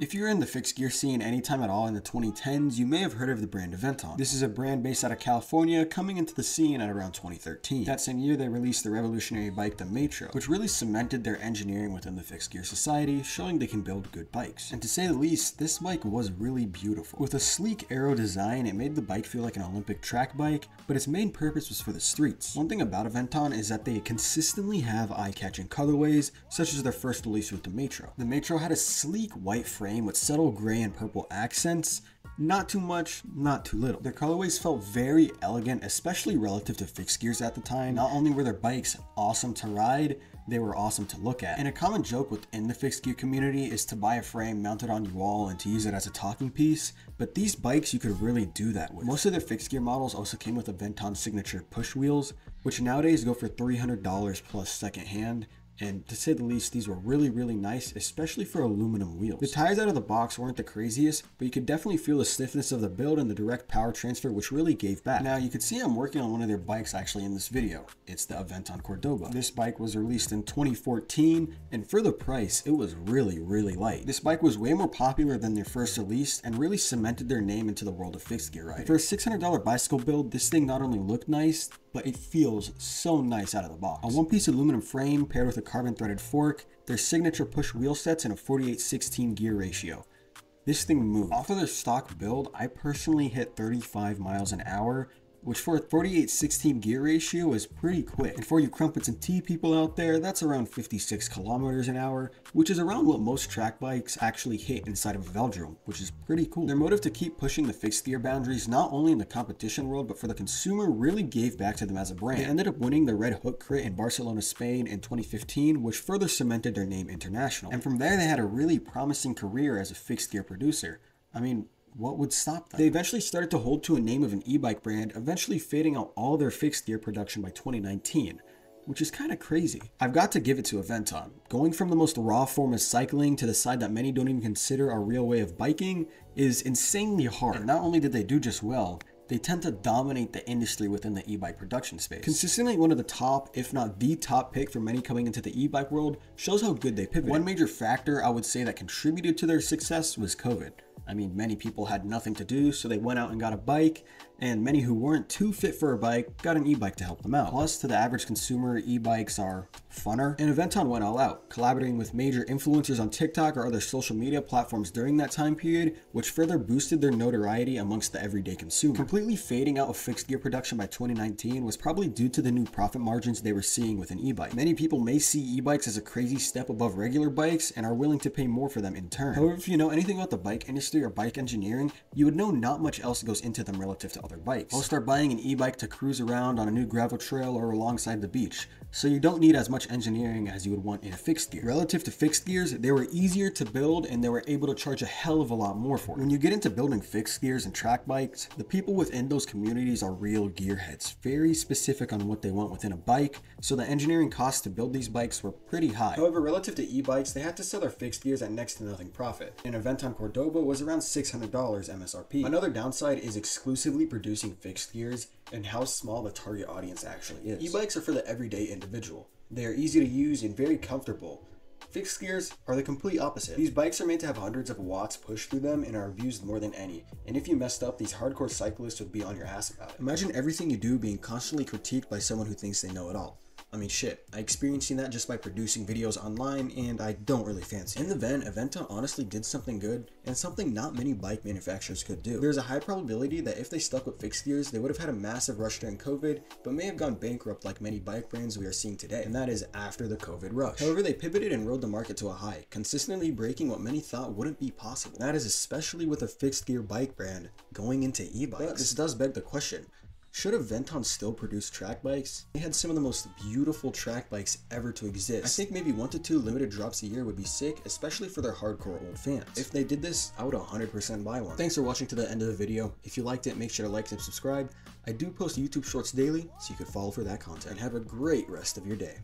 If you're in the fixed gear scene anytime at all in the 2010s, you may have heard of the brand Aventon. This is a brand based out of California, coming into the scene at around 2013. That same year, they released the revolutionary bike, the Metro, which really cemented their engineering within the fixed gear society, showing they can build good bikes. And to say the least, this bike was really beautiful. With a sleek aero design, it made the bike feel like an Olympic track bike, but its main purpose was for the streets. One thing about Aventon is that they consistently have eye-catching colorways, such as their first release with the Metro. The Metro had a sleek white frame with subtle gray and purple accents. Not too much, not too little. Their colorways felt very elegant, especially relative to fixed gears at the time. Not only were their bikes awesome to ride, they were awesome to look at. And a common joke within the fixed gear community is to buy a frame, mount it on your wall, and to use it as a talking piece. But these bikes, you could really do that with. Most of their fixed gear models also came with Aventon signature push wheels, which nowadays go for $300 plus secondhand. And to say the least, these were really nice, especially for aluminum wheels. The tires out of the box weren't the craziest, but you could definitely feel the stiffness of the build and the direct power transfer, which really gave back. Now, you can see I'm working on one of their bikes actually in this video. It's the Aventon Cordoba. This bike was released in 2014, and for the price, it was really light. This bike was way more popular than their first release, and really cemented their name into the world of fixed gear riding. For a $600 bicycle build, this thing not only looked nice, but it feels so nice out of the box. A one-piece aluminum frame paired with a carbon threaded fork, their signature push wheel sets, and a 48/16 gear ratio. This thing moves. Off of their stock build, I personally hit 35 miles an hour, which for a 48/16 gear ratio is pretty quick. And for you crumpets and tea people out there, that's around 56 kilometers an hour, which is around what most track bikes actually hit inside of a velodrome, which is pretty cool. Their motive to keep pushing the fixed gear boundaries, not only in the competition world, but for the consumer, really gave back to them as a brand. They ended up winning the Red Hook Crit in Barcelona, Spain in 2015, which further cemented their name international. And from there, they had a really promising career as a fixed gear producer. I mean, what would stop them? They eventually started to hold to a name of an e-bike brand, eventually fading out all their fixed gear production by 2019, which is kind of crazy. I've got to give it to Aventon. Going from the most raw form of cycling to the side that many don't even consider a real way of biking is insanely hard. And not only did they do just well, they tend to dominate the industry within the e-bike production space. Consistently one of the top, if not the top pick for many coming into the e-bike world, shows how good they pivoted. One major factor I would say that contributed to their success was COVID. I mean, many people had nothing to do, so they went out and got a bike, and many who weren't too fit for a bike got an e-bike to help them out. Plus, to the average consumer, e-bikes are funner, and Aventon went all out, collaborating with major influencers on TikTok or other social media platforms during that time period, which further boosted their notoriety amongst the everyday consumer. Completely fading out of fixed gear production by 2019 was probably due to the new profit margins they were seeing with an e-bike. Many people may see e-bikes as a crazy step above regular bikes and are willing to pay more for them in turn. However, if you know anything about the bike industry or bike engineering, you would know not much else goes into them relative to other bikes. Most are buying an e-bike to cruise around on a new gravel trail or alongside the beach, so you don't need as much engineering as you would want in a fixed gear. Relative to fixed gears, they were easier to build and they were able to charge a hell of a lot more for it. When you get into building fixed gears and track bikes, the people within those communities are real gearheads, very specific on what they want within a bike, so the engineering costs to build these bikes were pretty high. However, relative to e-bikes, they had to sell their fixed gears at next to nothing profit. An Aventon Cordoba was around $600 MSRP. Another downside is exclusively producing fixed gears and how small the target audience actually is. E-bikes are for the everyday individual. They are easy to use and very comfortable. Fixed gears are the complete opposite. These bikes are made to have hundreds of watts pushed through them and are abused more than any. And if you messed up, these hardcore cyclists would be on your ass about it. Imagine everything you do being constantly critiqued by someone who thinks they know it all. I mean, shit, I experienced that just by producing videos online, and I don't really fancy it. In the van, Aventon honestly did something good, and something not many bike manufacturers could do. There's a high probability that if they stuck with fixed gears, they would have had a massive rush during COVID, but may have gone bankrupt like many bike brands we are seeing today, and that is after the COVID rush. However, they pivoted and rode the market to a high, consistently breaking what many thought wouldn't be possible. That is especially with a fixed gear bike brand going into e-bikes. But this does beg the question, should Aventon still produce track bikes? They had some of the most beautiful track bikes ever to exist. I think maybe 1 to 2 limited drops a year would be sick, especially for their hardcore old fans. If they did this, I would 100% buy one. Thanks for watching to the end of the video. If you liked it, make sure to like and subscribe. I do post YouTube shorts daily, so you could follow for that content. And have a great rest of your day.